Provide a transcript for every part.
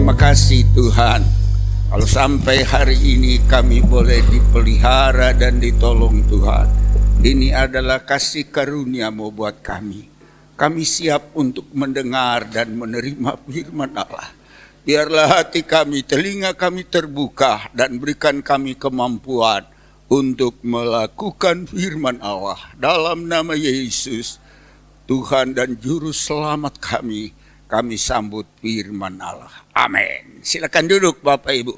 Terima kasih Tuhan, kalau sampai hari ini kami boleh dipelihara dan ditolong Tuhan. Ini adalah kasih karunia-Mu buat kami. Kami siap untuk mendengar dan menerima firman Allah. Biarlah hati kami, telinga kami terbuka dan berikan kami kemampuan untuk melakukan firman Allah. Dalam nama Yesus, Tuhan dan Juru Selamat kami sambut firman Allah. Amin. Silakan duduk Bapak Ibu.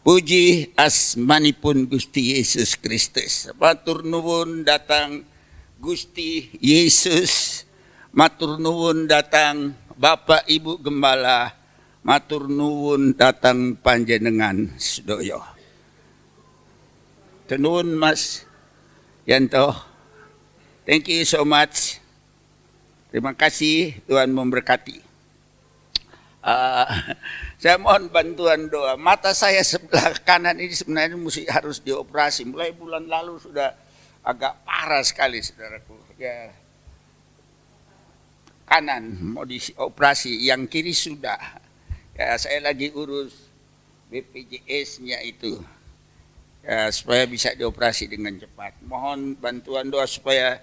Puji asmanipun Gusti Yesus Kristus. Matur nuwun datang Gusti Yesus. Matur nuwun datang Bapak Ibu Gembala. Matur nuwun datang panjenengan sedaya. Nuwun Mas Yanto. Thank you so much. Terima kasih, Tuhan memberkati. Saya mohon bantuan doa. Mata saya sebelah kanan ini sebenarnya harus dioperasi. Mulai bulan lalu sudah agak parah sekali, saudaraku. Ya, kanan mau dioperasi, yang kiri sudah. Ya, saya lagi urus BPJS-nya itu, ya, supaya bisa dioperasi dengan cepat. Mohon bantuan doa supaya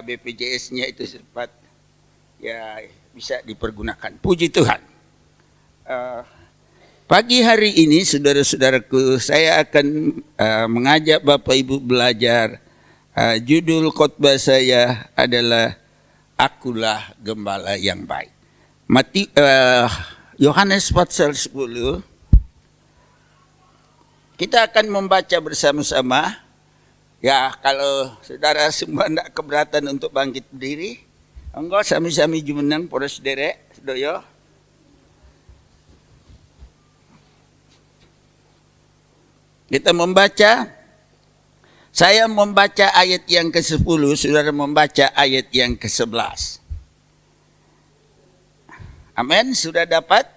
BPJS-nya itu cepat ya bisa dipergunakan. Puji Tuhan. Pagi hari ini saudara-saudaraku, saya akan mengajak Bapak Ibu belajar. Judul khotbah saya adalah Akulah Gembala yang Baik. Yohanes pasal 10. Kita akan membaca bersama-sama. Ya, kalau saudara semua tidak keberatan untuk bangkit berdiri, enggak sami-sami jumenang para sederek, sedaya. Kita membaca, saya membaca ayat yang ke-10, saudara membaca ayat yang ke-11. Amin, sudah dapat?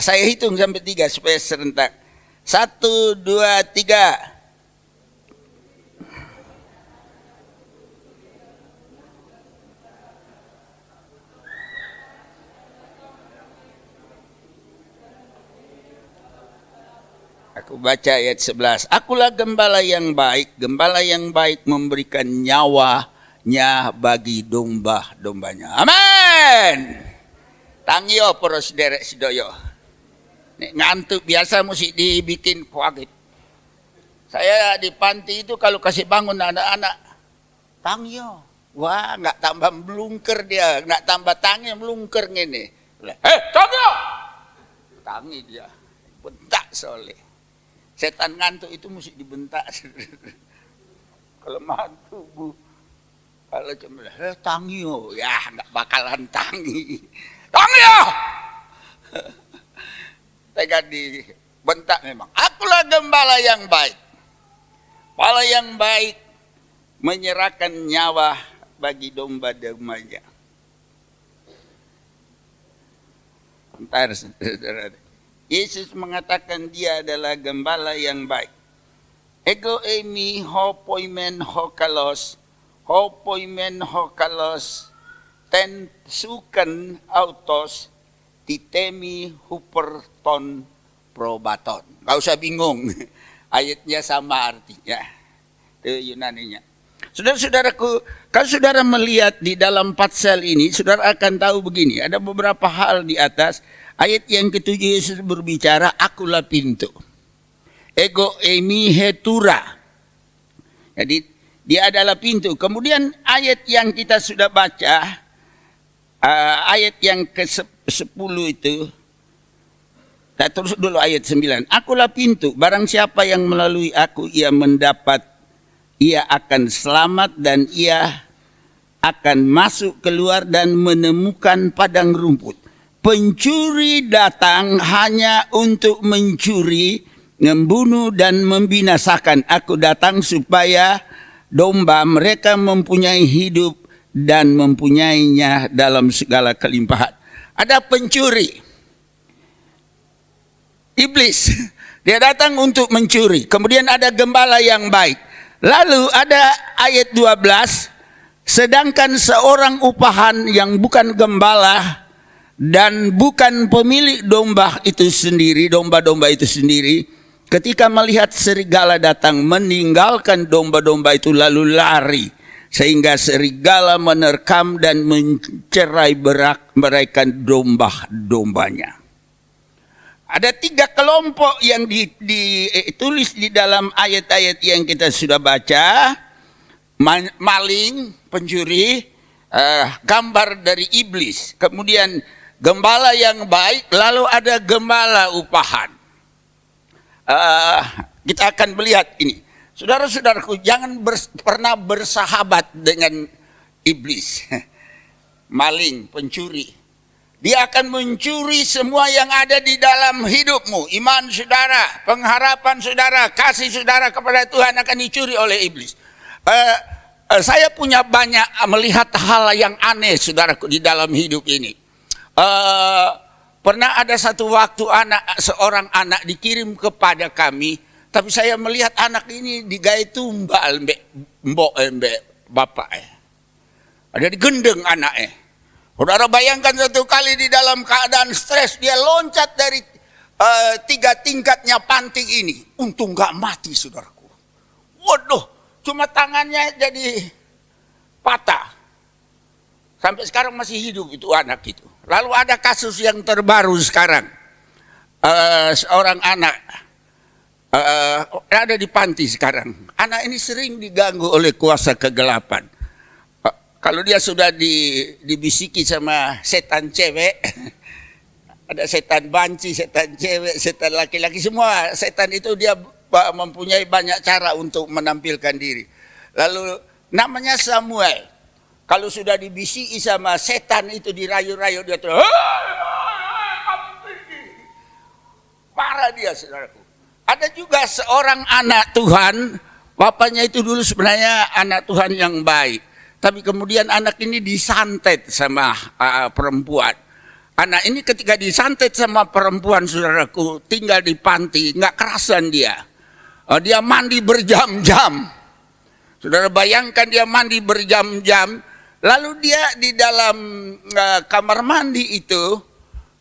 Saya hitung sampai 3 supaya serentak. 1, 2, 3. Aku baca ayat 11. Akulah gembala yang baik. Gembala yang baik memberikan nyawanya bagi domba-dombanya. Amin. Tangyo para sederek sedaya. Nek ngantuk biasa mesti dibikin kaget. Saya di panti itu kalau kasih bangun anak-anak, tangyo. Wah, nggak tambah melungker dia, nggak tambah tangi melungker ngene. Tangyo! Tangi dia, bentak soleh. Setan ngantuk itu mesti dibentak. Kalau mantu bu, kalau cuma tangyo, ya nggak bakalan tangi. Tangyo! Tega dibentak memang. Akulah gembala yang baik. Gembala yang baik menyerahkan nyawa bagi domba-dombanya. Bentar, saudara. Yesus mengatakan dia adalah gembala yang baik. Ego emi ho poimen ho kalos, ten sukan autos, titemi huperton probaton. Gak usah bingung, ayatnya sama artinya, itu Yunaninya. Saudara-saudaraku, kalau saudara melihat di dalam pasal ini, saudara akan tahu begini, ada beberapa hal di atas. Ayat yang ke-7 Yesus berbicara, akulah pintu. Ego emi hetura. Jadi dia adalah pintu. Kemudian ayat yang kita sudah baca, ayat yang ke-10 itu, kita terus dulu ayat 9. Akulah pintu, barang siapa yang melalui aku, ia akan selamat dan ia akan masuk keluar dan menemukan padang rumput. Pencuri datang hanya untuk mencuri, membunuh dan membinasakan. Aku datang supaya domba mereka mempunyai hidup dan mempunyainya dalam segala kelimpahan. Ada pencuri, iblis, dia datang untuk mencuri. Kemudian ada gembala yang baik. Lalu ada ayat 12, Sedangkan seorang upahan yang bukan gembala dan bukan pemilik domba-domba itu sendiri, ketika melihat serigala datang, meninggalkan domba-domba itu lalu lari, sehingga serigala menerkam dan mencerai beraikan domba-dombanya. Ada 3 kelompok yang ditulis di dalam ayat-ayat yang kita sudah baca. Maling, pencuri, gambar dari iblis. Kemudian gembala yang baik, lalu ada gembala upahan. Kita akan melihat ini. Saudara-saudaraku, jangan pernah bersahabat dengan iblis. Maling, pencuri. Dia akan mencuri semua yang ada di dalam hidupmu. Iman saudara, pengharapan saudara, kasih saudara kepada Tuhan akan dicuri oleh iblis. Saya punya banyak melihat hal yang aneh saudaraku di dalam hidup ini. Pernah ada satu waktu seorang anak dikirim kepada kami, tapi saya melihat anak ini digaya tumbal mbok bapak. Ada digendeng anaknya. Saudara bayangkan satu kali di dalam keadaan stres, dia loncat dari 3 tingkatnya panti ini. Untung gak mati saudaraku. Waduh, cuma tangannya jadi patah. Sampai sekarang masih hidup itu anak itu. Lalu ada kasus yang terbaru sekarang. Seorang anak ada di panti sekarang. Anak ini sering diganggu oleh kuasa kegelapan. Kalau dia sudah dibisiki sama setan cewek, ada setan banci, setan cewek, setan laki-laki, semua setan itu dia mempunyai banyak cara untuk menampilkan diri. Lalu namanya Samuel. Kalau sudah dibisiki sama setan itu dirayu-rayu, dia terus, parah dia saudaraku. Ada juga seorang anak Tuhan, bapaknya itu dulu sebenarnya anak Tuhan yang baik. Tapi kemudian anak ini disantet sama perempuan. Anak ini ketika disantet sama perempuan saudaraku, tinggal di panti, nggak kerasan dia. Dia mandi berjam-jam. Saudara bayangkan dia mandi berjam-jam. Lalu dia di dalam kamar mandi itu,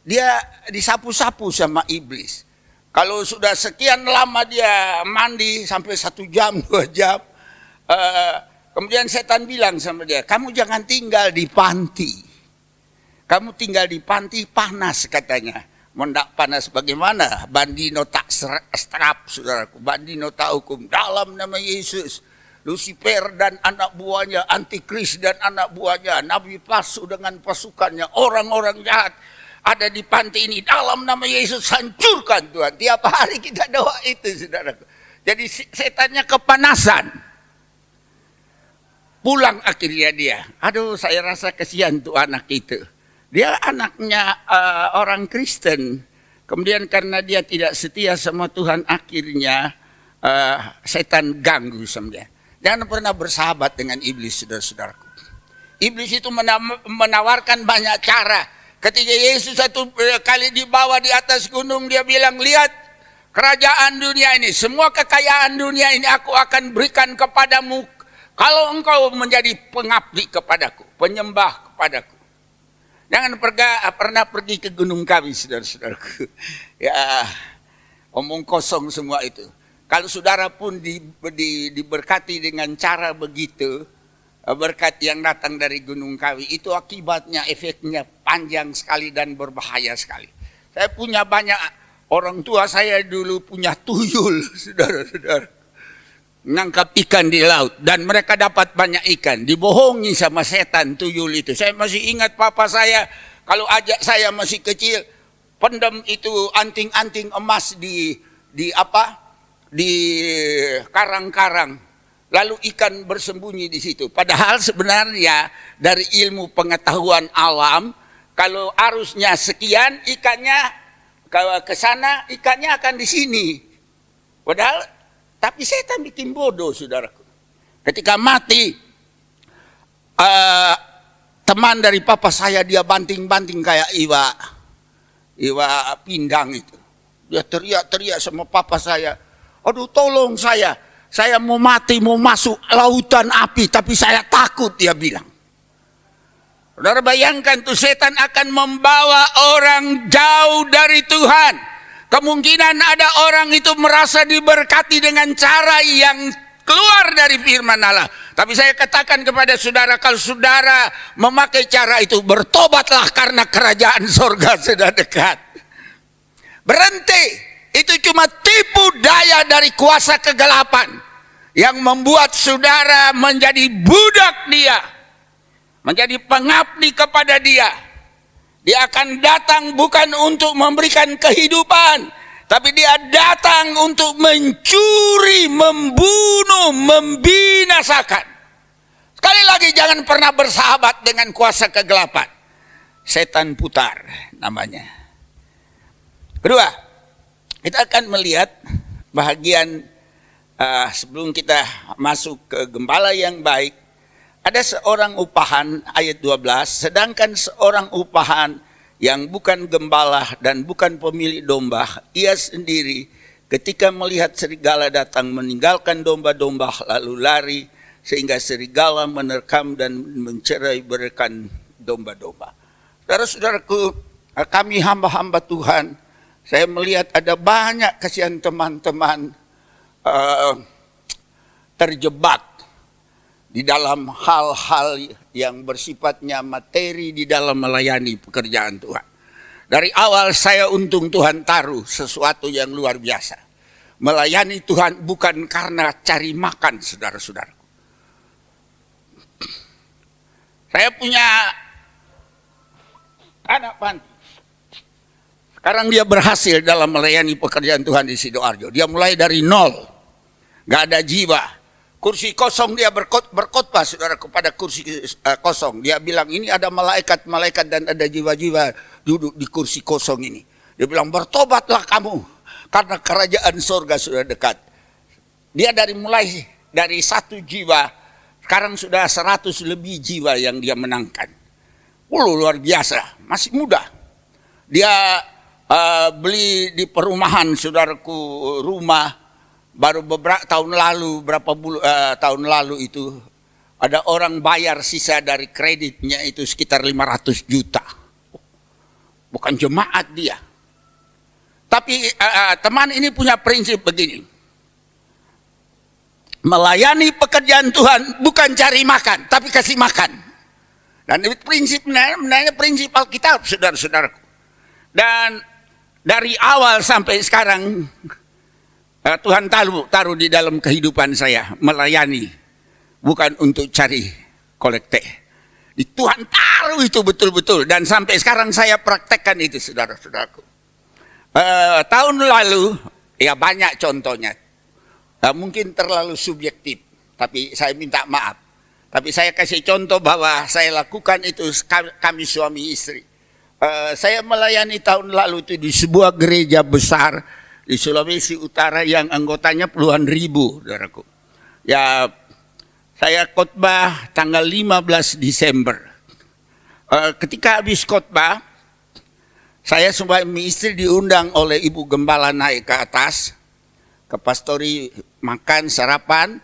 dia disapu-sapu sama iblis. Kalau sudah sekian lama dia mandi, sampai 1 jam, 2 jam, kemudian setan bilang sama dia, kamu jangan tinggal di panti. Kamu tinggal di panti panas katanya. Mendak panas bagaimana? Bandino tak strap saudaraku. Bandino tak hukum. Dalam nama Yesus. Lucifer dan anak buahnya. Antikris dan anak buahnya. Nabi palsu dengan pasukannya. Orang-orang jahat ada di panti ini. Dalam nama Yesus hancurkan Tuhan. Tiap hari kita doa itu saudaraku. Jadi setannya kepanasan. Pulang akhirnya dia. Aduh, saya rasa kasihan tuh anak itu. Dia anaknya orang Kristen. Kemudian karena dia tidak setia sama Tuhan, akhirnya setan ganggu sama dia. Jangan pernah bersahabat dengan iblis, saudara-saudaraku. Iblis itu menawarkan banyak cara. Ketika Yesus satu kali dibawa di atas gunung, dia bilang, lihat kerajaan dunia ini, semua kekayaan dunia ini aku akan berikan kepadamu. Kalau engkau menjadi pengabdi kepadaku, penyembah kepadaku. Jangan pernah pergi ke gunung kami, saudara-saudaraku. Ya, omong kosong semua itu. Kalau saudara pun diberkati dengan cara begitu, berkat yang datang dari gunung kawi, itu akibatnya, efeknya panjang sekali dan berbahaya sekali. Saya punya banyak, orang tua saya dulu punya tuyul, saudara-saudara. Nangkap ikan di laut dan mereka dapat banyak ikan, dibohongi sama setan tuyul itu. Saya masih ingat papa saya kalau ajak saya masih kecil pendem itu anting-anting emas di karang-karang, lalu ikan bersembunyi di situ. Padahal sebenarnya dari ilmu pengetahuan alam, kalau arusnya sekian ikannya ke sana, ikannya akan di sini. Padahal tapi setan bikin bodoh, saudaraku. Ketika mati, teman dari papa saya dia banting-banting kayak iwa pindang itu. Dia teriak-teriak sama papa saya. Aduh, tolong saya. Saya mau mati, mau masuk lautan api, tapi saya takut, dia bilang. Saudara bayangkan tuh, setan akan membawa orang jauh dari Tuhan. Kemungkinan ada orang itu merasa diberkati dengan cara yang keluar dari firman Allah. Tapi saya katakan kepada saudara, kalau saudara memakai cara itu, bertobatlah karena kerajaan sorga sudah dekat. Berhenti, itu cuma tipu daya dari kuasa kegelapan yang membuat saudara menjadi budak dia, menjadi pengabdi kepada dia. Dia akan datang bukan untuk memberikan kehidupan, tapi dia datang untuk mencuri, membunuh, membinasakan. Sekali lagi, jangan pernah bersahabat dengan kuasa kegelapan. Setan putar namanya. Kedua, kita akan melihat bahagian sebelum kita masuk ke gembala yang baik. Ada seorang upahan, ayat 12, sedangkan seorang upahan yang bukan gembala dan bukan pemilik domba, ia sendiri ketika melihat serigala datang meninggalkan domba-domba lalu lari, sehingga serigala menerkam dan mencerai berikan domba-domba. Saudara-saudaraku, kami hamba-hamba Tuhan, saya melihat ada banyak kasihan teman-teman terjebak di dalam hal-hal yang bersifatnya materi di dalam melayani pekerjaan Tuhan. Dari awal saya untung Tuhan taruh sesuatu yang luar biasa. Melayani Tuhan bukan karena cari makan, saudara-saudara. Saya punya anak panti. Sekarang dia berhasil dalam melayani pekerjaan Tuhan di Sidoarjo. Dia mulai dari nol. Gak ada jiwa. Kursi kosong dia berkhotbah, saudara, kepada kursi kosong. Dia bilang, ini ada malaikat-malaikat dan ada jiwa-jiwa duduk di kursi kosong ini. Dia bilang, bertobatlah kamu, karena kerajaan surga sudah dekat. Dia mulai dari 1 jiwa, sekarang sudah 100 lebih jiwa yang dia menangkan. Luar biasa, masih muda. Dia beli di perumahan, saudaraku, rumah. Baru beberapa tahun lalu itu ada orang bayar sisa dari kreditnya itu sekitar 500 juta. Bukan jemaat dia. Tapi teman ini punya prinsip begini. Melayani pekerjaan Tuhan bukan cari makan, tapi kasih makan. Dan itu prinsipnya prinsip Alkitab, saudara-saudaraku. Dan dari awal sampai sekarang Tuhan taruh di dalam kehidupan saya, melayani, bukan untuk cari kolekte. Tuhan taruh itu betul-betul, dan sampai sekarang saya praktekkan itu, saudara-saudaraku. Tahun lalu, ya banyak contohnya, mungkin terlalu subjektif, tapi saya minta maaf. Tapi saya kasih contoh bahwa saya lakukan itu, kami suami istri. Saya melayani tahun lalu itu di sebuah gereja besar, di Sulawesi Utara yang anggotanya puluhan ribu, saudaraku. Ya, saya khotbah tanggal 15 Desember. Ketika habis khotbah, saya suami istri diundang oleh Ibu Gembala naik ke atas, ke pastori, makan, sarapan,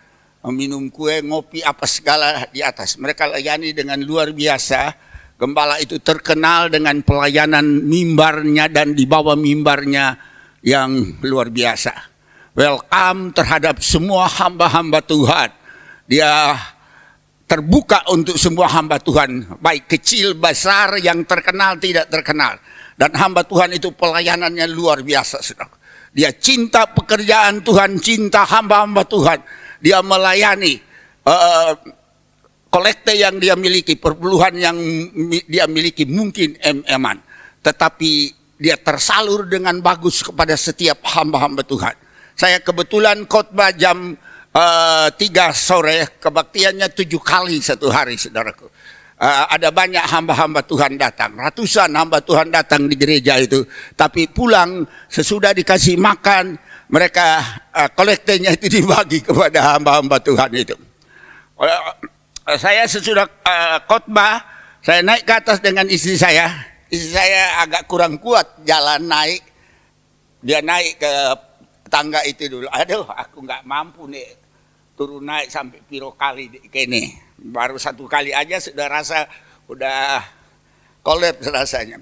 minum kue, ngopi, apa segala di atas. Mereka layani dengan luar biasa. Gembala itu terkenal dengan pelayanan mimbarnya dan di bawah mimbarnya yang luar biasa. Welcome terhadap semua hamba-hamba Tuhan. Dia terbuka untuk semua hamba Tuhan, baik kecil, besar, yang terkenal, tidak terkenal. Dan hamba Tuhan itu pelayanannya luar biasa, saudara. Dia cinta pekerjaan Tuhan, cinta hamba-hamba Tuhan. Dia melayani kolekte yang dia miliki, perpuluhan yang dia miliki mungkin em-eman. Tetapi dia tersalur dengan bagus kepada setiap hamba-hamba Tuhan. Saya kebetulan khotbah jam 3 sore, kebaktiannya 7 kali satu hari, saudaraku. Ada banyak hamba-hamba Tuhan datang, ratusan hamba Tuhan datang di gereja itu. Tapi pulang sesudah dikasih makan, mereka kolektenya itu dibagi kepada hamba-hamba Tuhan itu. Saya sesudah khotbah, saya naik ke atas dengan istri saya. Istri saya agak kurang kuat jalan naik. Dia naik ke tangga itu dulu. Aduh, aku nggak mampu nih. turun naik sampai piro kali kene. Baru satu kali aja sudah rasa udah kolaps rasanya.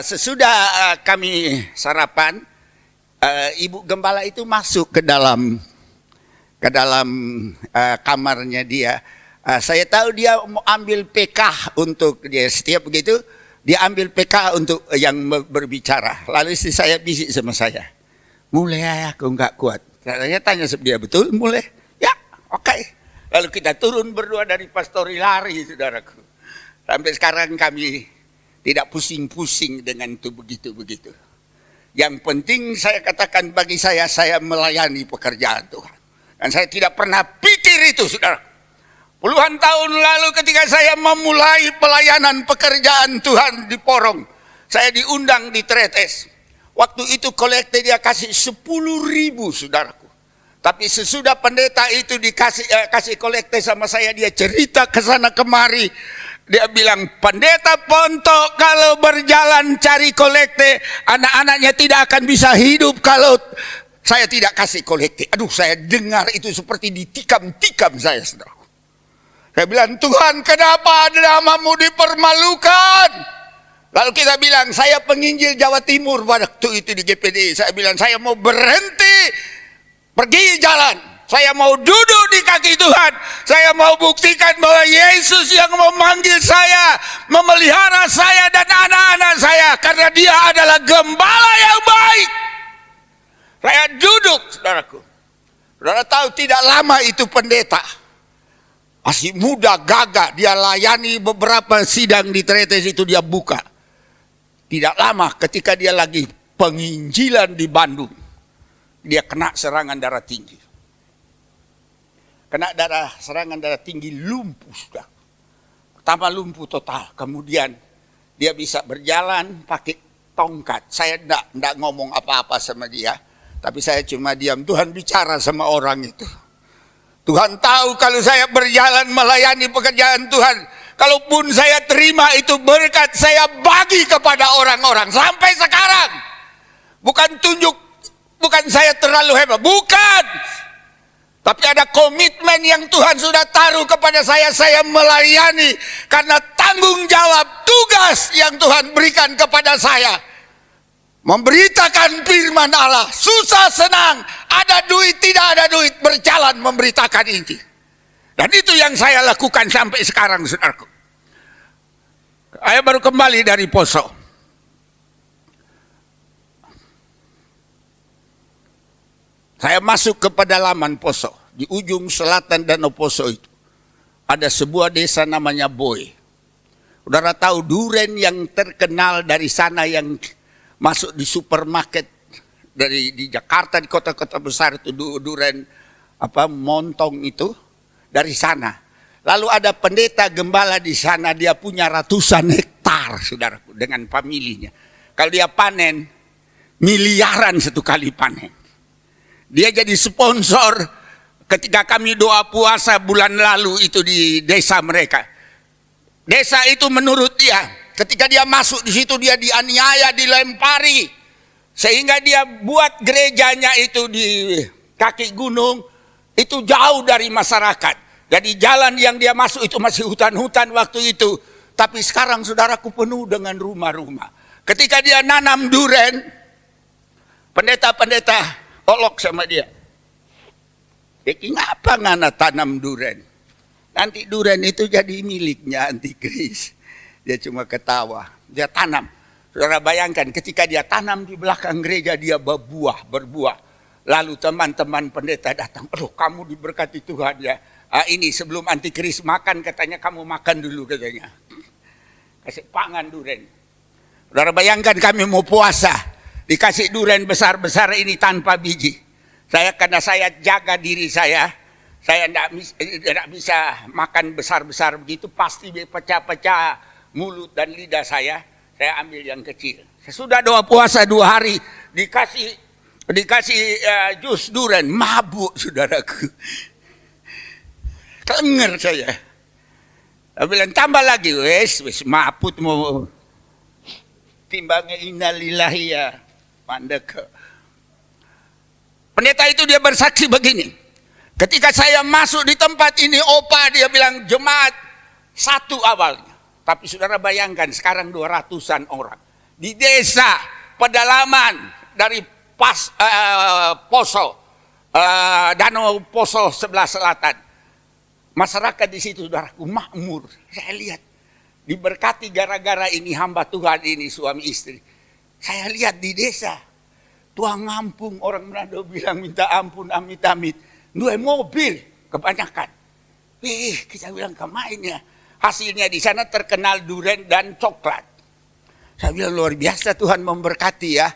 Sesudah kami sarapan, Ibu Gembala itu masuk ke dalam kamarnya dia. Saya tahu dia mau ambil PK untuk dia, setiap begitu dia ambil PK untuk yang berbicara. Lalu istri saya bisik sama saya, mulai aku nggak kuat. Saya tanya sama dia, betul mulai? Ya, oke. Lalu kita turun berdua dari pastori, lari saudaraku. Sampai sekarang kami tidak pusing-pusing dengan itu begitu-begitu. Yang penting saya katakan bagi saya melayani pekerjaan Tuhan. Dan saya tidak pernah pikir itu, saudara. Puluhan tahun lalu ketika saya memulai pelayanan pekerjaan Tuhan di Porong, saya diundang di Tretes. Waktu itu kolekte dia kasih 10.000, saudaraku. Tapi sesudah pendeta itu kasih kolekte sama saya, dia cerita ke sana kemari. Dia bilang, pendeta Ponto kalau berjalan cari kolekte, anak-anaknya tidak akan bisa hidup kalau saya tidak kasih kolekte. Aduh, saya dengar itu seperti ditikam-tikam saya, saudara. Saya bilang, Tuhan, kenapa namamu dipermalukan? Lalu kita bilang, saya penginjil Jawa Timur pada waktu itu di GPD. Saya bilang, saya mau berhenti, pergi jalan. Saya mau duduk di kaki Tuhan. Saya mau buktikan bahwa Yesus yang memanggil saya, memelihara saya dan anak-anak saya. Karena dia adalah gembala yang baik. Saya duduk, saudaraku. Saudara tahu tidak lama itu pendeta. Masih muda, gagah. Dia layani beberapa sidang di Tretes itu dia buka. Tidak lama ketika dia lagi penginjilan di Bandung. Dia kena serangan darah tinggi. Kena serangan darah tinggi, lumpuh sudah. Pertama lumpuh total, kemudian dia bisa berjalan pakai tongkat. Saya enggak ngomong apa-apa sama dia, tapi saya cuma diam. Tuhan bicara sama orang itu. Tuhan tahu kalau saya berjalan melayani pekerjaan Tuhan, kalaupun saya terima itu berkat, saya bagi kepada orang-orang. Sampai sekarang, bukan saya terlalu hebat, bukan. Tapi ada komitmen yang Tuhan sudah taruh kepada saya melayani. Karena tanggung jawab tugas yang Tuhan berikan kepada saya. Memberitakan firman Allah. Susah senang, ada duit tidak ada duit, berjalan memberitakan ini. Dan itu yang saya lakukan sampai sekarang, saudaraku. Saya baru kembali dari Poso. Saya masuk ke pedalaman Poso. Di ujung selatan Danau Poso itu ada sebuah desa namanya Boy. Saudara tahu duren yang terkenal dari sana yang masuk di supermarket di Jakarta, di kota-kota besar itu duren montong itu dari sana. Lalu ada pendeta gembala di sana, dia punya ratusan hektar, saudaraku, dengan familinya. Kalau dia panen, miliaran satu kali panen. Dia jadi sponsor ketika kami doa puasa bulan lalu itu di desa mereka. Desa itu menurut dia, ketika dia masuk di situ dia dianiaya, dilempari. Sehingga dia buat gerejanya itu di kaki gunung, itu jauh dari masyarakat. Jadi jalan yang dia masuk itu masih hutan-hutan waktu itu. Tapi sekarang saudaraku penuh dengan rumah-rumah. Ketika dia nanam duren, pendeta-pendeta olok sama dia. Ngapa ngana tanam duren? Nanti duren itu jadi miliknya antikris. Dia cuma ketawa. Dia tanam. Saudara bayangkan ketika dia tanam di belakang gereja dia berbuah. Lalu teman-teman pendeta datang. Aduh, kamu diberkati Tuhan ya. Ini sebelum antikris makan katanya kamu makan dulu katanya. Kasih pangan duren. Saudara bayangkan kami mau puasa. Dikasih duren besar-besar ini tanpa biji. Karena saya jaga diri saya tidak bisa makan besar-besar begitu, pasti pecah-pecah mulut dan lidah saya ambil yang kecil. Sesudah doa puasa 2 hari, dikasih jus duren, mabuk saudaraku. Kenger saya. Saya bilang tambah lagi, wes maput mau timbangnya innalillahi ya. Pendeta itu dia bersaksi begini. Ketika saya masuk di tempat ini, Opa dia bilang jemaat satu awalnya. Tapi saudara bayangkan sekarang 200-an orang. Di desa pedalaman dari Poso, Danau Poso sebelah selatan. Masyarakat di situ saudaraku makmur. Saya lihat diberkati gara-gara ini hamba Tuhan ini suami istri. Saya lihat di desa. Tuang ngampung orang Manado bilang minta ampun amit-amit. Dua mobil kebanyakan. Kita bilang kemainnya. Hasilnya di sana terkenal durian dan coklat. Saya bilang luar biasa Tuhan memberkati ya.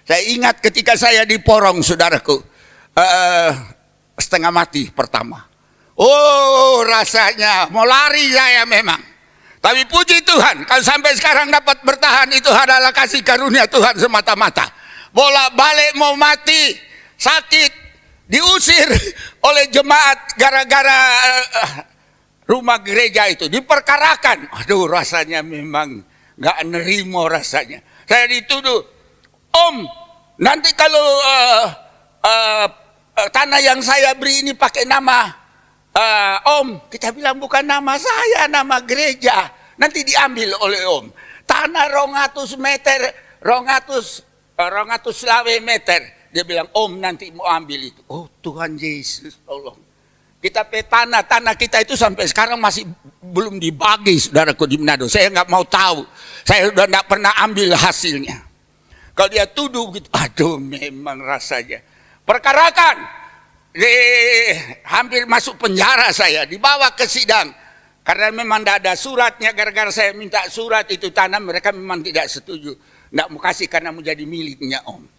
Saya ingat ketika saya di Porong saudaraku. Setengah mati pertama. Oh rasanya mau lari saya memang. Tapi puji Tuhan kalau sampai sekarang dapat bertahan itu adalah kasih karunia Tuhan semata-mata. Bola balik mau mati sakit. Diusir oleh jemaat gara-gara rumah gereja itu. Diperkarakan. Aduh rasanya memang gak nerimo rasanya. Saya dituduh. Om nanti kalau tanah yang saya beri ini pakai nama Om. Kita bilang bukan nama saya, nama gereja. Nanti diambil oleh Om. Tanah 200 meter, 200 selawe meter. Dia bilang, Om nanti mau ambil itu. Oh Tuhan Yesus, tolong. Kita tanah kita itu sampai sekarang masih belum dibagi saudaraku di Manado. Saya nggak mau tahu. Saya sudah nggak pernah ambil hasilnya. Kalau dia tuduh gitu, aduh memang rasanya. Perkarakan. Hampir masuk penjara saya. Dibawa ke sidang. Karena memang tidak ada suratnya. Gara-gara saya minta surat itu tanah. Mereka memang tidak setuju. Nggak mau kasih karena menjadi miliknya Om.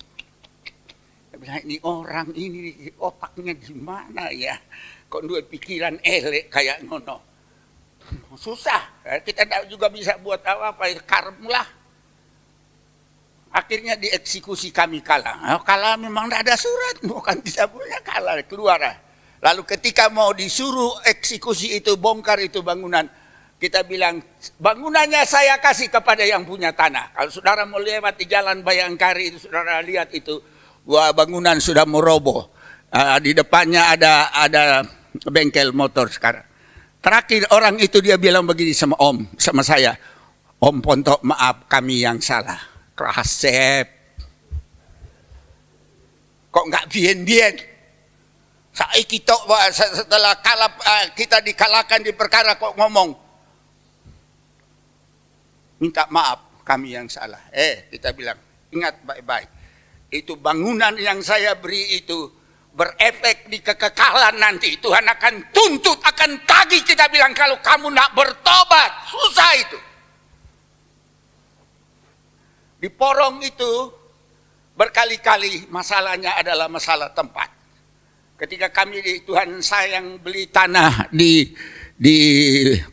Ini orang ini otaknya gimana ya? Kok dua pikiran elek kayak ngono. Susah. Kita juga bisa buat apa-apa. Karm lah. Akhirnya dieksekusi kami kalah. Kalah memang tidak ada surat. Bukan kita punya kalah. Keluar. Lalu ketika mau disuruh eksekusi itu, bongkar itu bangunan. Kita bilang, bangunannya saya kasih kepada yang punya tanah. Kalau saudara mau lewat di jalan Bayangkari itu, saudara lihat itu. Wah, bangunan sudah mau roboh. Di depannya ada bengkel motor sekarang. Terakhir orang itu dia bilang begini sama Om, sama saya. Om Pontok maaf kami yang salah. Krasep. Kok nggak bien-bien? Saiki tok setelah kita dikalahkan di perkara kok ngomong. Minta maaf kami yang salah. Kita bilang ingat baik-baik. Itu bangunan yang saya beri itu berefek di kekekalan nanti. Tuhan akan tuntut, akan tagih kita bilang kalau kamu nak bertobat. Susah itu. Di Porong itu berkali-kali masalahnya adalah masalah tempat. Ketika kami Tuhan sayang beli tanah di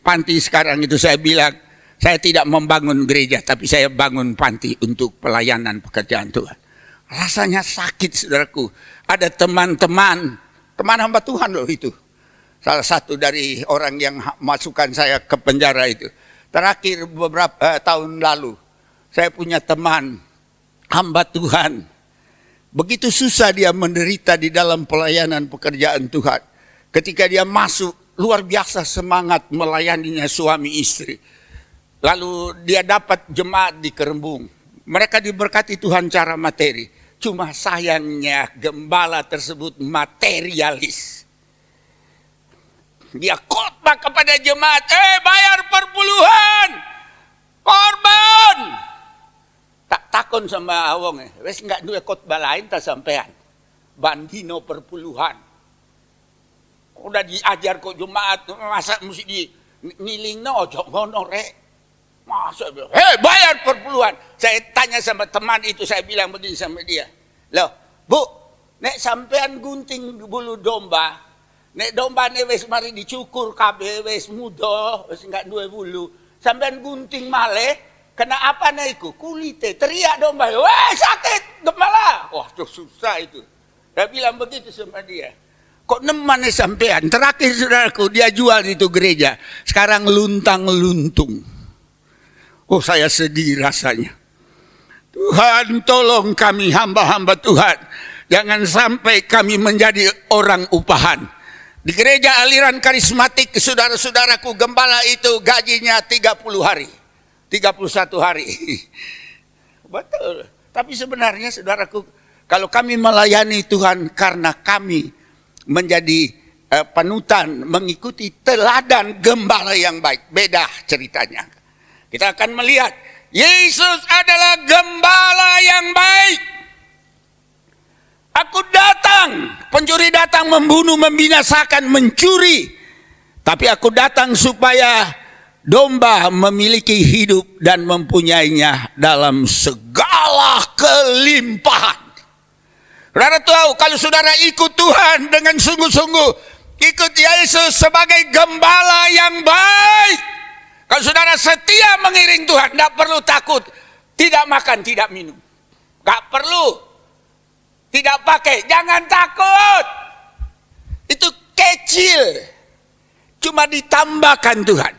panti sekarang itu saya bilang, saya tidak membangun gereja tapi saya bangun panti untuk pelayanan pekerjaan Tuhan. Rasanya sakit saudaraku. Ada teman-teman hamba Tuhan loh itu. Salah satu dari orang yang masukkan saya ke penjara itu. Terakhir beberapa tahun lalu. Saya punya teman hamba Tuhan. Begitu susah dia menderita di dalam pelayanan pekerjaan Tuhan. Ketika dia masuk luar biasa semangat melayaninya suami istri. Lalu dia dapat jemaat di Kerembung. Mereka diberkati Tuhan cara materi. Cuma sayangnya gembala tersebut materialis. Dia khotbah kepada jemaat, bayar perpuluhan, korban. Tak takon sama awong, wes enggak duwe khotbah lain tak sampean. Bandino perpuluhan. Udah diajar kok jemaat, masa mesti di ngilingno ojo ngono rek. Masa bilang, bayar perpuluhan. Saya tanya sama teman itu, saya bilang begini sama dia. Loh, Bu, nek sampean gunting bulu domba, nek domba ne wis mari dicukur kabeh wis muda, wis enggak duwe bulu. Sampean gunting malih, kena apa nek iku? Kulite, teriak domba. Wah, sakit gembala. Wah, susah itu. Saya bilang begitu sama dia. Kok nemane sampean? Terakhir saudaraku, dia jual itu gereja. Sekarang luntang-luntung. Oh saya sedih rasanya. Tuhan tolong kami hamba-hamba Tuhan. Jangan sampai kami menjadi orang upahan. Di gereja aliran karismatik, saudara-saudaraku, gembala itu gajinya 30 hari. 31 hari. Betul. Tapi sebenarnya saudaraku, kalau kami melayani Tuhan karena kami menjadi panutan, mengikuti teladan gembala yang baik, beda ceritanya. Kita akan melihat Yesus adalah gembala yang baik. Aku datang, pencuri datang membunuh, membinasakan, mencuri. Tapi aku datang supaya domba memiliki hidup dan mempunyainya dalam segala kelimpahan. Saudara tahu, kalau saudara ikut Tuhan dengan sungguh-sungguh, ikut Yesus sebagai gembala yang baik. Kalau saudara setia mengiring Tuhan, tidak perlu takut, tidak makan, tidak minum. Tidak perlu. Tidak pakai, jangan takut. Itu kecil. Cuma ditambahkan Tuhan.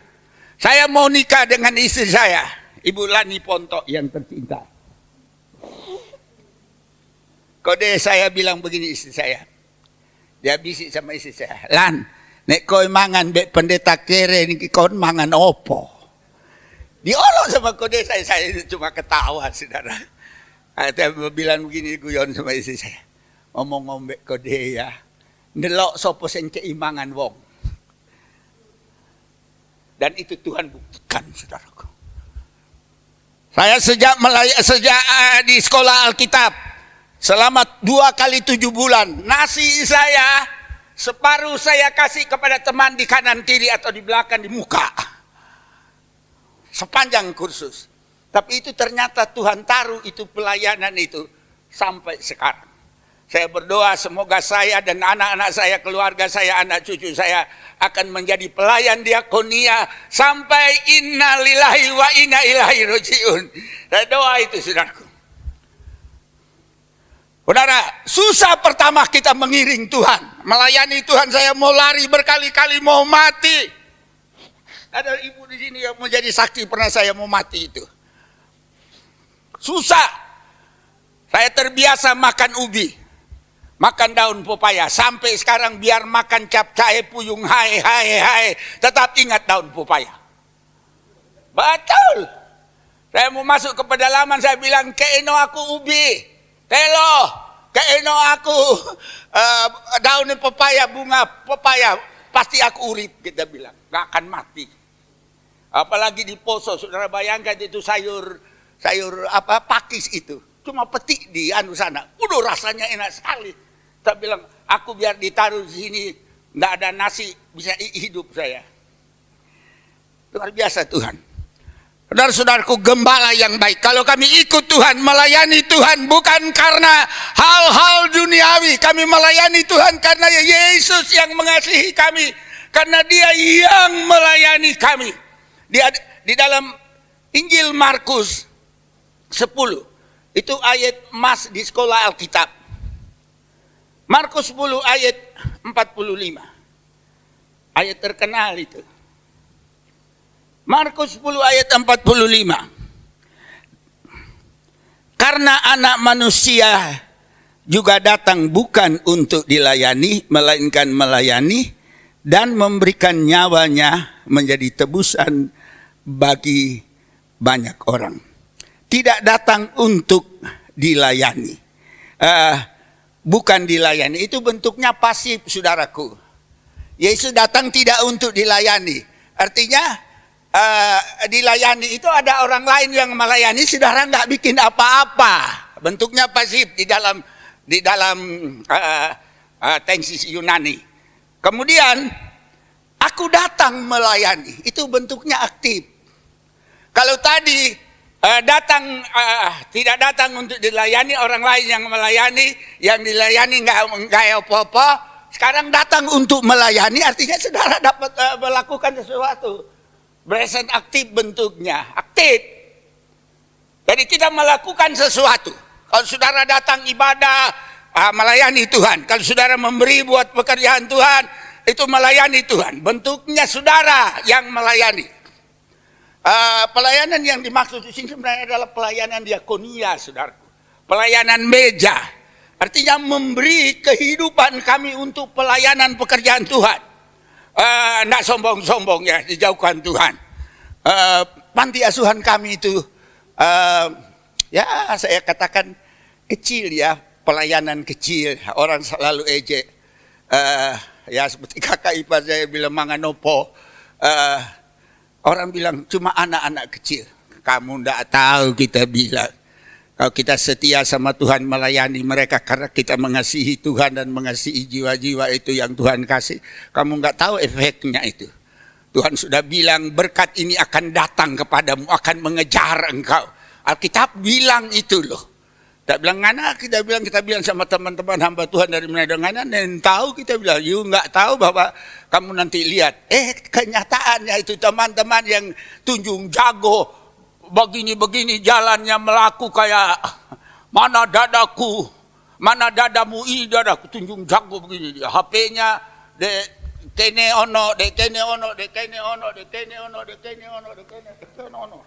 Saya mau nikah dengan istri saya, Ibu Lani Ponto yang tercinta. Kode saya bilang begini istri saya. Dia bisik sama istri saya. Lan, nek koi mangan bek pendeta kere niki kon mangan opo. Diolok sama kode saya cuma ketawa saudara. Saya bilang begini guyon sama istri saya. Ngomong-ngomong kode ya. Ndelok sopo sing keimangan wong. Dan itu Tuhan buktikan saudaraku. Saya sejak di sekolah Alkitab. Selama 2 kali 7 bulan. Nasi saya separuh saya kasih kepada teman di kanan kiri atau di belakang di muka. Sepanjang kursus. Tapi itu ternyata Tuhan taruh itu pelayanan itu sampai sekarang. Saya berdoa semoga saya dan anak-anak saya, keluarga saya, anak cucu saya akan menjadi pelayan diakonia sampai inna lillahi wa inna ilaihi rajiun. Saya doa itu saudaraku. Saudara, susah pertama kita mengiring Tuhan. Melayani Tuhan, saya mau lari berkali-kali, mau mati. Ada ibu di sini yang menjadi saksi pernah saya mau mati itu. Susah. Saya terbiasa makan ubi, makan daun pepaya. Sampai sekarang biar makan capcay puyung hai, tetap ingat daun pepaya. Betul. Saya mau masuk ke pedalaman, saya bilang, keeno aku ubi, telo, keeno aku daun pepaya, bunga pepaya, pasti aku urip, kita bilang, gak akan mati. Apalagi di Poso, saudara bayangkan itu sayur pakis itu, cuma petik di sana, udah rasanya enak sekali. Kita bilang, aku biar ditaruh di sini, nggak ada nasi bisa hidup saya. Luar biasa Tuhan. Saudara-saudaraku, gembala yang baik. Kalau kami ikut Tuhan, melayani Tuhan bukan karena hal-hal duniawi, kami melayani Tuhan karena Yesus yang mengasihi kami, karena Dia yang melayani kami. Di dalam Injil Markus 10, itu ayat emas di sekolah Alkitab. Markus 10 ayat 45. Ayat terkenal itu. Markus 10 ayat 45. Karena anak manusia juga datang bukan untuk dilayani, melainkan melayani dan memberikan nyawanya menjadi tebusan bagi banyak orang. Tidak datang untuk dilayani. Bukan dilayani. Itu bentuknya pasif, saudaraku. Yesus datang tidak untuk dilayani. Artinya, dilayani itu ada orang lain yang melayani, saudara nggak bikin apa-apa. Bentuknya pasif di dalam tensis Yunani. Kemudian, aku datang melayani. Itu bentuknya aktif. Kalau tadi tidak datang untuk dilayani, orang lain yang melayani, yang dilayani nggak apa-apa. Sekarang datang untuk melayani, artinya saudara dapat melakukan sesuatu. Present aktif bentuknya, aktif. Jadi kita melakukan sesuatu. Kalau saudara datang ibadah, melayani Tuhan. Kalau saudara memberi buat pekerjaan Tuhan, itu melayani Tuhan. Bentuknya saudara yang melayani. Pelayanan yang dimaksud di sini sebenarnya adalah pelayanan diakonia, saudaraku. Pelayanan meja. Artinya memberi kehidupan kami untuk pelayanan pekerjaan Tuhan. Tidak sombong-sombong ya, dijauhkan Tuhan. Panti asuhan kami itu, ya saya katakan kecil ya, pelayanan kecil. Orang selalu ejek. Ya seperti kakak ipar saya bilang manganopo. Orang bilang cuma anak-anak kecil. Kamu tidak tahu kita bilang. Kalau kita setia sama Tuhan melayani mereka karena kita mengasihi Tuhan dan mengasihi jiwa-jiwa itu yang Tuhan kasih. Kamu nggak tahu efeknya itu. Tuhan sudah bilang berkat ini akan datang kepadamu, akan mengejar engkau. Alkitab bilang itu loh. Tak bilang ngana, kita bilang sama teman-teman hamba Tuhan dari Manado ngana, dan tahu kita bilang, you nggak tahu bahwa kamu nanti lihat. Kenyataannya itu teman-teman yang tunjung jago, begini-begini jalannya melaku kayak mana dadaku, mana dadamu ini dadaku, tunjung jago begini dia. HP-nya de kene ono, de kene ono, de kene ono, de kene ono, de kene ono, de kene ono.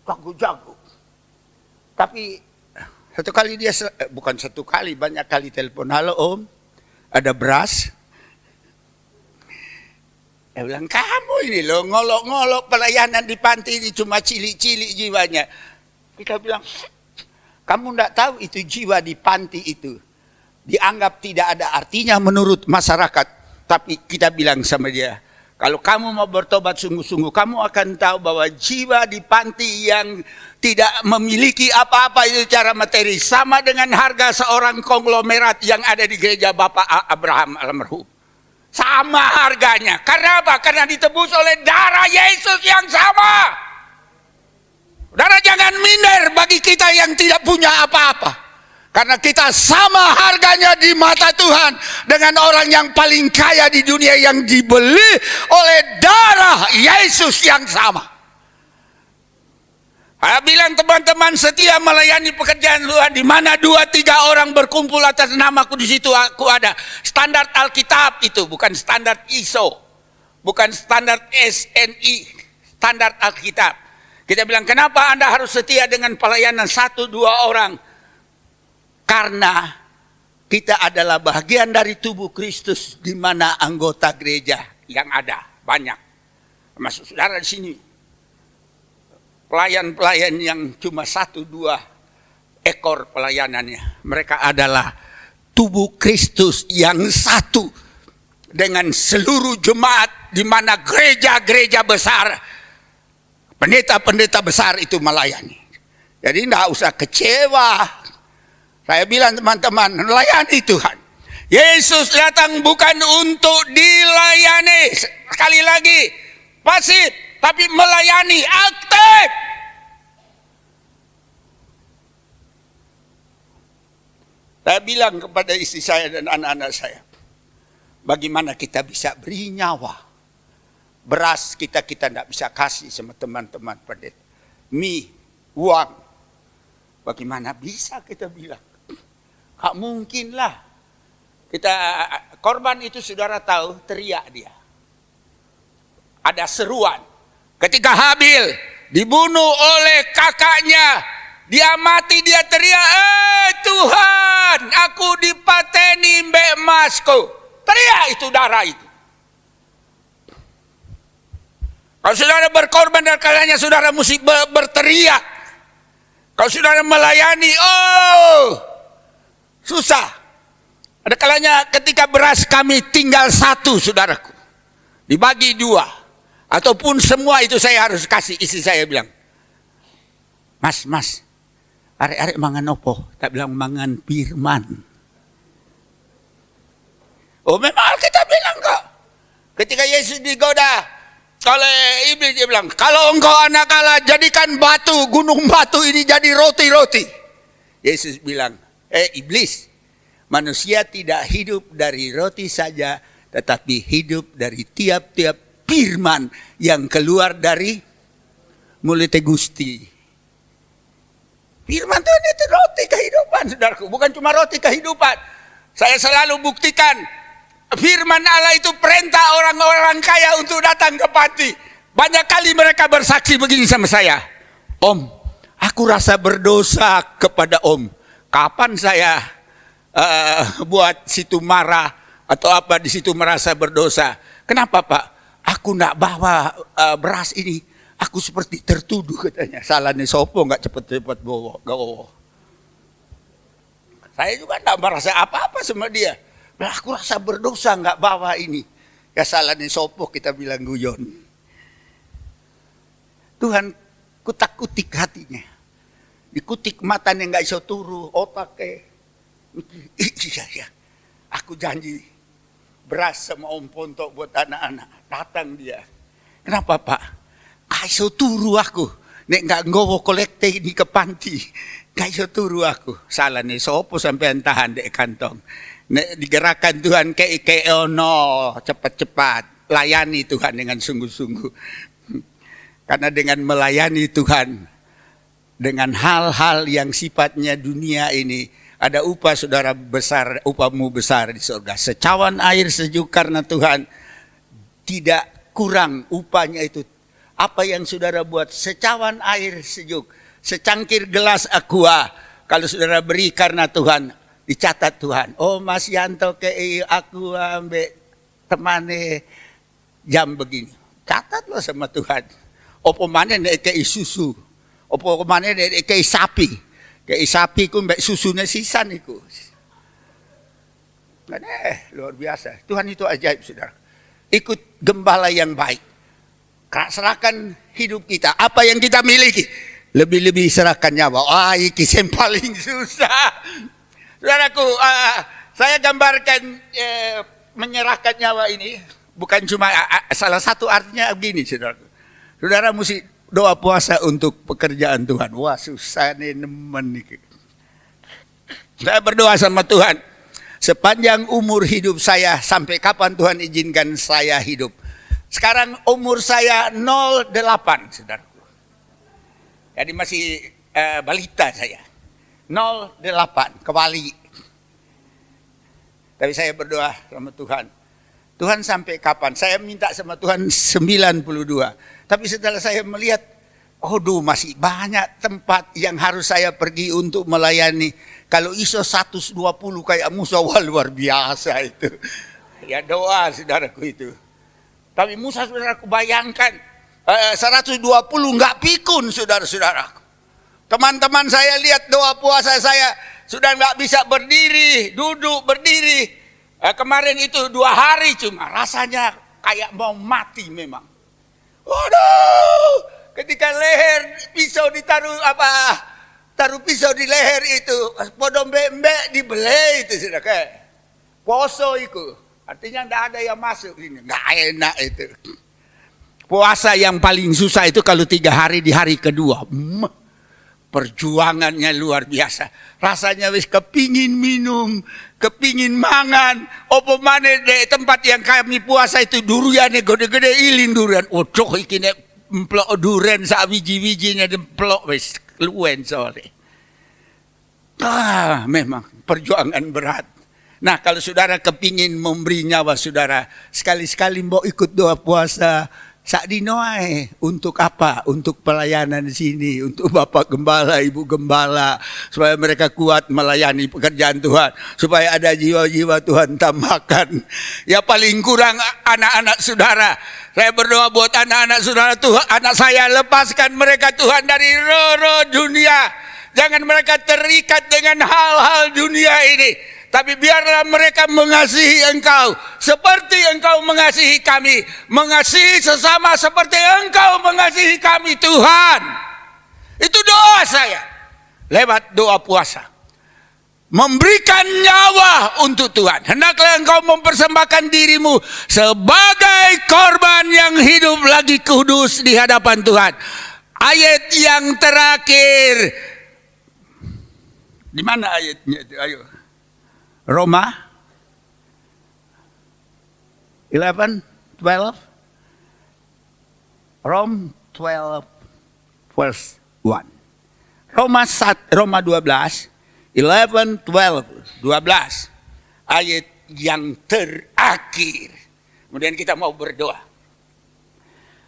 Jago-jago. Tapi satu kali dia, bukan satu kali, banyak kali telepon, halo om, ada beras. Dia bilang, kamu ini loh ngolok-ngolok pelayanan di panti ini cuma cilik-cilik jiwanya. Kita bilang, kamu tidak tahu itu jiwa di panti itu dianggap tidak ada artinya menurut masyarakat. Tapi kita bilang sama dia, kalau kamu mau bertobat sungguh-sungguh, kamu akan tahu bahwa jiwa di panti yang tidak memiliki apa-apa itu secara materi sama dengan harga seorang konglomerat yang ada di gereja Bapak Abraham almarhum. Sama harganya. Karena apa? Karena ditebus oleh darah Yesus yang sama. Saudara jangan minder bagi kita yang tidak punya apa-apa. Karena kita sama harganya di mata Tuhan dengan orang yang paling kaya di dunia yang dibeli oleh darah Yesus yang sama. Saya bilang teman-teman setia melayani pekerjaan Tuhan, di mana 2-3 orang berkumpul atas namaku, di situ aku ada. Standar Alkitab itu bukan standar ISO, bukan standar SNI, standar Alkitab. Kita bilang kenapa Anda harus setia dengan pelayanan 1-2 orang? Karena kita adalah bagian dari tubuh Kristus, di mana anggota gereja yang ada banyak. Masuk saudara di sini. Pelayan-pelayan yang cuma 1-2 ekor pelayanannya. Mereka adalah tubuh Kristus yang satu dengan seluruh jemaat, di mana gereja-gereja besar, pendeta-pendeta besar itu melayani. Jadi tidak usah kecewa. Saya bilang teman-teman, melayani Tuhan. Yesus datang bukan untuk dilayani. Sekali lagi, pasif, tapi melayani, aktif. Saya bilang kepada istri saya dan anak-anak saya, bagaimana kita bisa beri nyawa. Beras kita tidak bisa kasih sama teman-teman pendeta. Mie, uang. Bagaimana bisa kita bilang? Gak mungkin lah. Kita korban itu saudara tahu, teriak dia. Ada seruan. Ketika Habil dibunuh oleh kakaknya, dia mati, dia teriak, Tuhan, aku dipateni mbek masku. Teriak itu darah itu. Kalau saudara berkorban dan kalanya saudara mesti berteriak. Kalau saudara melayani, susah. Ada kalanya ketika beras kami tinggal 1, saudaraku. Dibagi 2. Ataupun semua itu saya harus kasih. Istri saya bilang, Mas, arek-arek mangan opo? Tak bilang mangan firman. Oh memang kita bilang kok. Ketika Yesus digoda oleh iblis, dia bilang, kalau engkau anak Allah, jadikan batu, gunung batu ini jadi roti-roti. Yesus bilang, iblis, manusia tidak hidup dari roti saja, tetapi hidup dari tiap-tiap firman yang keluar dari mulut Gusti. Firman Tuhan itu roti kehidupan, saudaraku. Bukan cuma roti kehidupan. Saya selalu buktikan, firman Allah itu perintah orang-orang kaya untuk datang ke panti. Banyak kali mereka bersaksi begini sama saya. Om, aku rasa berdosa kepada Om. Kapan saya buat situ marah atau apa di situ merasa berdosa? Kenapa Pak? Aku nak bawa beras ini. Aku seperti tertuduh katanya. Salah nih sopo nggak cepet-cepet bawa. Saya juga nggak merasa apa-apa sama dia. Nah, aku rasa berdosa nggak bawa ini. Ya salah nih sopo kita bilang guyon. Tuhan kutak-kutik hatinya. Dikutik matanya nggak iso turu, otaknya. Iya. Aku janji beras sama Om Ponto buat anak-anak. Datang dia. Kenapa Pak? Iso turu aku. Nek nggak ngowo kolekte ini ke panti. Nggak iso turu aku. Salah nih sopo sampai tahan dek kantong. Nek digerakkan Tuhan kayak ono cepat-cepat. Layani Tuhan dengan sungguh-sungguh. Karena dengan melayani Tuhan. Dengan hal-hal yang sifatnya dunia ini. Ada upah saudara besar, upahmu besar di surga. Secawan air sejuk karena Tuhan. Tidak kurang upahnya itu. Apa yang saudara buat, secawan air sejuk. Secangkir gelas aqua, kalau saudara beri karena Tuhan, dicatat Tuhan. Oh Mas Yanto kei aku ambek temane jam begini. Catatlah sama Tuhan. Opo mana nek kei susu. Opo mana nek kei sapi. Kei sapi ku mbek susune sisan iku. Luar biasa. Tuhan itu ajaib saudara. Ikut gembala yang baik. Serahkan hidup kita. Apa yang kita miliki. Lebih-lebih serahkan nyawa. Wah, ini yang paling susah. Saudaraku, saya gambarkan menyerahkan nyawa ini. Bukan cuma salah satu artinya begini, saudaraku. Saudara mesti doa puasa untuk pekerjaan Tuhan. Wah, susah nih nemen nih. Saya berdoa sama Tuhan. Sepanjang umur hidup saya, sampai kapan Tuhan izinkan saya hidup. Sekarang umur saya 08, saudaraku. Jadi masih balita saya. 08, kembali. Tapi saya berdoa sama Tuhan. Tuhan sampai kapan? Saya minta sama Tuhan 92. Tapi setelah saya melihat, masih banyak tempat yang harus saya pergi untuk melayani. Kalau ISO 120 kayak Musa, wah luar biasa itu. Ya doa saudaraku itu. Tapi Musa saudaraku bayangkan, 120 nggak pikun saudara-saudara. Teman-teman saya lihat doa puasa saya sudah nggak bisa berdiri, duduk berdiri. Kemarin itu 2 hari cuma rasanya kayak mau mati memang. Waduh, ketika leher pisau ditaruh taruh pisau di leher itu, podom mbek dibelai itu sudah kayak poso itu. Artinya nggak ada yang masuk ini, nggak enak itu. Puasa yang paling susah itu kalau 3 hari di hari kedua. Perjuangannya luar biasa. Rasanya wis kepingin minum, kepingin mangan. Opo mana di tempat yang kami puasa itu durian gede-gede ilin durian. Ocoh iki nek emplok durian sak wiji-wijinya demplok wis keluwen soalnya. Memang perjuangan berat. Nah kalau saudara kepingin memberi nyawa saudara, sekali-sekali mau ikut doa puasa. Sakdino ae. Untuk apa? Untuk pelayanan di sini, untuk Bapak Gembala, Ibu Gembala, supaya mereka kuat melayani pekerjaan Tuhan, supaya ada jiwa-jiwa Tuhan tambahkan. Ya paling kurang anak-anak saudara. Saya berdoa buat anak-anak saudara Tuhan, anak saya lepaskan mereka Tuhan dari roh-roh dunia. Jangan mereka terikat dengan hal-hal dunia ini. Tapi biarlah mereka mengasihi Engkau seperti Engkau mengasihi kami. Mengasihi sesama seperti Engkau mengasihi kami Tuhan. Itu doa saya. Lewat doa puasa. Memberikan nyawa untuk Tuhan. Hendaklah engkau mempersembahkan dirimu sebagai korban yang hidup lagi kudus di hadapan Tuhan. Ayat yang terakhir. Di mana ayatnya itu? Ayo. Roma 11, 12. Rome 12 verse 1. Roma 12, 11, 12. 12. Ayat yang terakhir. Kemudian kita mau berdoa.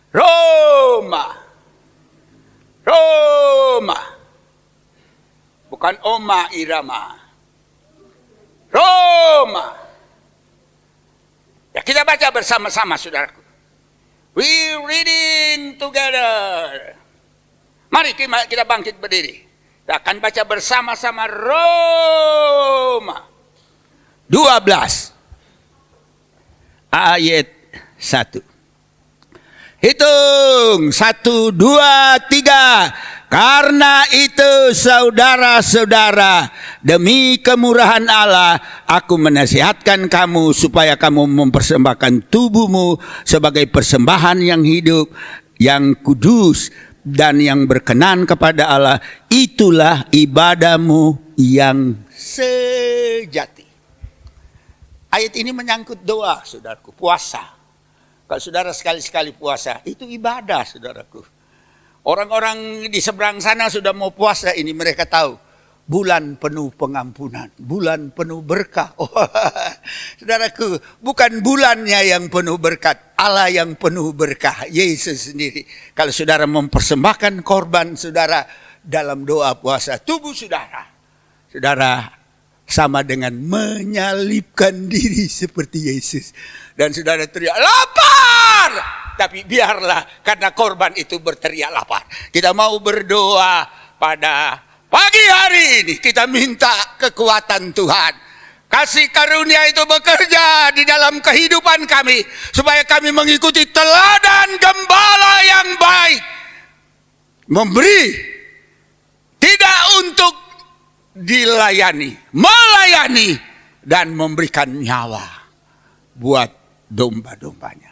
Roma Bukan Oma Irama. Roma. Ya, kita baca bersama-sama, saudaraku. We reading together. Mari kita bangkit berdiri. Kita akan baca bersama-sama Roma 12 ayat 1. Hitung 1, 2, 3. Karena itu saudara-saudara, demi kemurahan Allah, aku menasihatkan kamu supaya kamu mempersembahkan tubuhmu sebagai persembahan yang hidup, yang kudus, dan yang berkenan kepada Allah. Itulah ibadahmu yang sejati. Ayat ini menyangkut doa, saudaraku, puasa. Kalau saudara sekali-sekali puasa, itu ibadah, saudaraku. Orang-orang di seberang sana sudah mau puasa ini, mereka tahu bulan penuh pengampunan, bulan penuh berkah. Oh, saudaraku, bukan bulannya yang penuh berkat, Allah yang penuh berkah, Yesus sendiri. Kalau saudara mempersembahkan korban saudara dalam doa puasa, tubuh saudara sama dengan menyalibkan diri seperti Yesus. Dan saudara teriak, lapar! Tapi biarlah, karena korban itu berteriak lapar. Kita mau berdoa pada pagi hari ini. Kita minta kekuatan Tuhan. Kasih karunia itu bekerja di dalam kehidupan kami. Supaya kami mengikuti teladan gembala yang baik. Memberi. Tidak untuk dilayani. Melayani. Dan memberikan nyawa buat domba-dombanya.